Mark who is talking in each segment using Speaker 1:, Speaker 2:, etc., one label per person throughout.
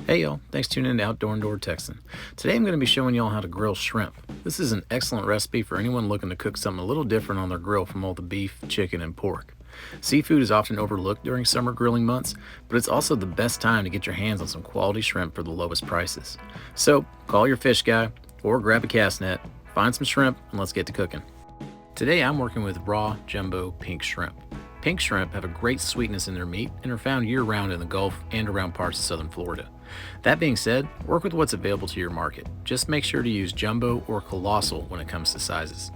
Speaker 1: Hey y'all, thanks for tuning in to Outdoor and Door Texan. Today I'm going to be showing y'all how to grill shrimp. This is an excellent recipe for anyone looking to cook something a little different on their grill from all the beef, chicken, and pork. Seafood is often overlooked during summer grilling months, but it's also the best time to get your hands on some quality shrimp for the lowest prices. So call your fish guy or grab a cast net, find some shrimp, and let's get to cooking. Today I'm working with raw jumbo pink shrimp. Pink shrimp have a great sweetness in their meat and are found year-round in the Gulf and around parts of southern Florida. That being said, work with what's available to your market. Just make sure to use jumbo or colossal when it comes to sizes.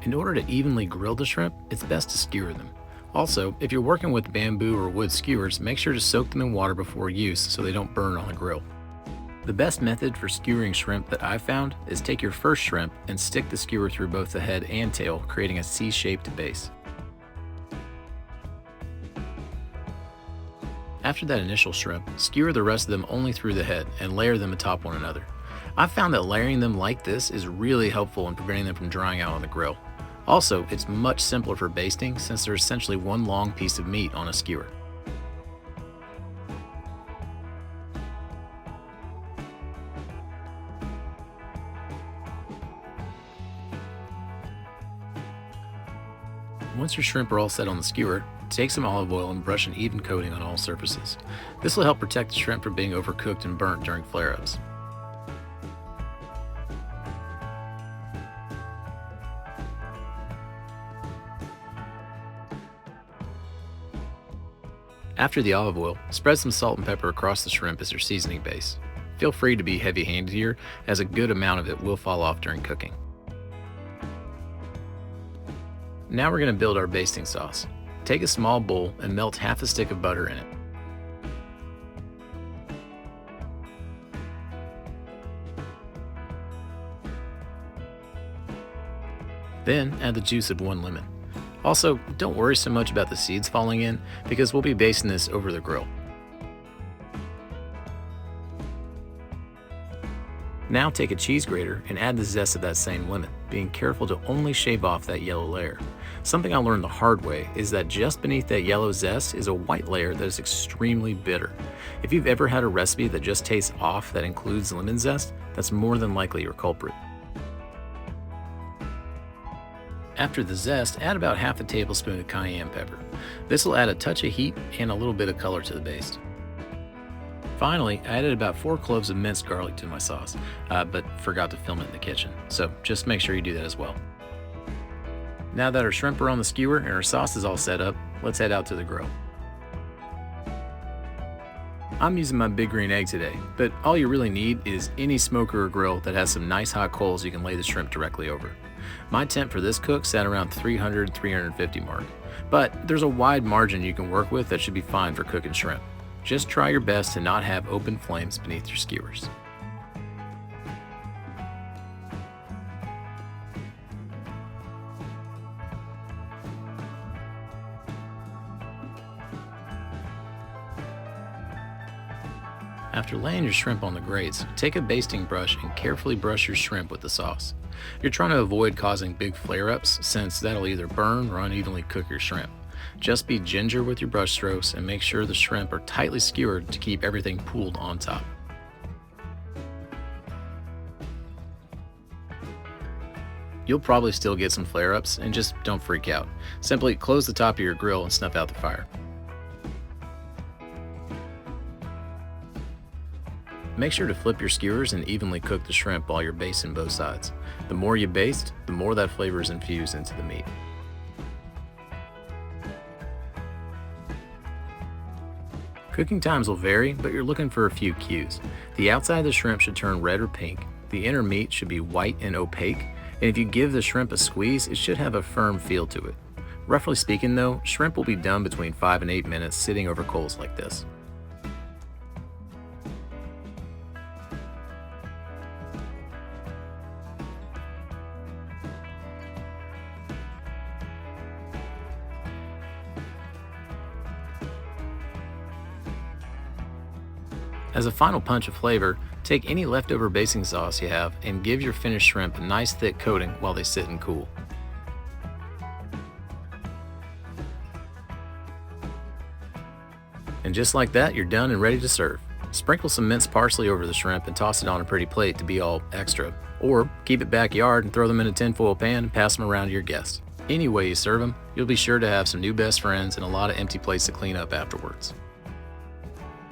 Speaker 1: In order to evenly grill the shrimp, it's best to skewer them. Also, if you're working with bamboo or wood skewers, make sure to soak them in water before use so they don't burn on the grill. The best method for skewering shrimp that I've found is take your first shrimp and stick the skewer through both the head and tail, creating a C-shaped base. After that initial shrimp, skewer the rest of them only through the head and layer them atop one another. I've found that layering them like this is really helpful in preventing them from drying out on the grill. Also, it's much simpler for basting since they're essentially one long piece of meat on a skewer. Once your shrimp are all set on the skewer, take some olive oil and brush an even coating on all surfaces. This will help protect the shrimp from being overcooked and burnt during flare-ups. After the olive oil, spread some salt and pepper across the shrimp as your seasoning base. Feel free to be heavy-handed here, as a good amount of it will fall off during cooking. Now we're going to build our basting sauce. Take a small bowl and melt half a stick of butter in it. Then add the juice of 1 lemon. Also, don't worry so much about the seeds falling in because we'll be basting this over the grill. Now take a cheese grater and add the zest of that same lemon, being careful to only shave off that yellow layer. Something I learned the hard way is that just beneath that yellow zest is a white layer that is extremely bitter. If you've ever had a recipe that just tastes off that includes lemon zest, that's more than likely your culprit. After the zest, add about half a tablespoon of cayenne pepper. This will add a touch of heat and a little bit of color to the baste. Finally, I added about 4 cloves of minced garlic to my sauce, but forgot to film it in the kitchen, so just make sure you do that as well. Now that our shrimp are on the skewer and our sauce is all set up, let's head out to the grill. I'm using my big green egg today, but all you really need is any smoker or grill that has some nice hot coals you can lay the shrimp directly over. My temp for this cook sat around 300-350 mark, but there's a wide margin you can work with that should be fine for cooking shrimp. Just try your best to not have open flames beneath your skewers. After laying your shrimp on the grates, take a basting brush and carefully brush your shrimp with the sauce. You're trying to avoid causing big flare-ups since that'll either burn or unevenly cook your shrimp. Just be ginger with your brush strokes and make sure the shrimp are tightly skewered to keep everything pooled on top. You'll probably still get some flare-ups, and just don't freak out. Simply close the top of your grill and snuff out the fire. Make sure to flip your skewers and evenly cook the shrimp while you're basting both sides. The more you baste, the more that flavor is infused into the meat. Cooking times will vary, but you're looking for a few cues. The outside of the shrimp should turn red or pink, the inner meat should be white and opaque, and if you give the shrimp a squeeze, it should have a firm feel to it. Roughly speaking though, shrimp will be done between 5 and 8 minutes sitting over coals like this. As a final punch of flavor, take any leftover basting sauce you have and give your finished shrimp a nice thick coating while they sit and cool. And just like that, you're done and ready to serve. Sprinkle some minced parsley over the shrimp and toss it on a pretty plate to be all extra. Or keep it backyard and throw them in a tinfoil pan and pass them around to your guests. Any way you serve them, you'll be sure to have some new best friends and a lot of empty plates to clean up afterwards.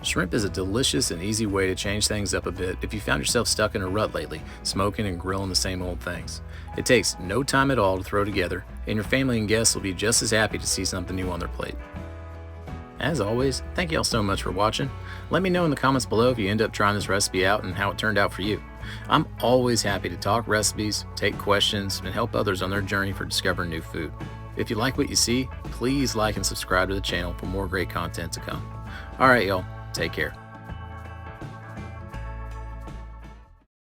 Speaker 1: Shrimp is a delicious and easy way to change things up a bit if you found yourself stuck in a rut lately, smoking and grilling the same old things. It takes no time at all to throw together, and your family and guests will be just as happy to see something new on their plate. As always, thank y'all so much for watching. Let me know in the comments below if you end up trying this recipe out and how it turned out for you. I'm always happy to talk recipes, take questions, and help others on their journey for discovering new food. If you like what you see, please like and subscribe to the channel for more great content to come. Alright y'all, take care.